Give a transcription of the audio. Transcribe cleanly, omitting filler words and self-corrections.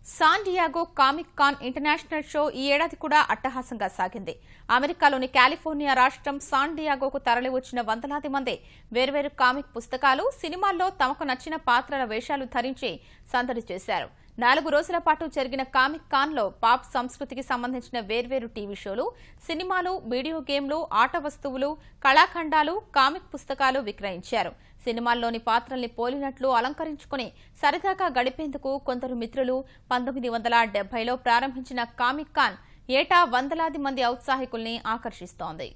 San Diego comic కాన్ international show ఈ ఏడాది కూడా అట్టహాసంగా సాగింది. అమెరికాలోని కాలిఫోర్నియా రాష్ట్రం సాన్ డియాగోకు తరలివచ్చిన వందలాది మంది వేర్వేరు కామిక్ పుస్తకాలు, సినిమాల్లో తమకు నచ్చిన పాత్రల వేషాలు ధరించి సందడి చేశారు. 4 రోజుల పాటు జరిగిన కామిక్ కాన్లో పాప్ సంస్కృతికి సంబంధించిన వేర్వేరు టీవీ షోలు, సినిమాలు, వీడియో గేమ్లు, ఆట వస్తువులు, కళాఖండాలు, కామిక్ పుస్తకాలు విక్రయించారు. సినిమాల్లోని పాత్రల్ని పోలినట్లు అలంకరించుకుని సరదాగా గడిపేందుకు కొందరు మిత్రులు 1970లో ప్రారంభించిన కామిక్ కాన్ ఏటా వందలాది మంది ఔత్సాహికుల్ని ఆకర్షిస్తోంది.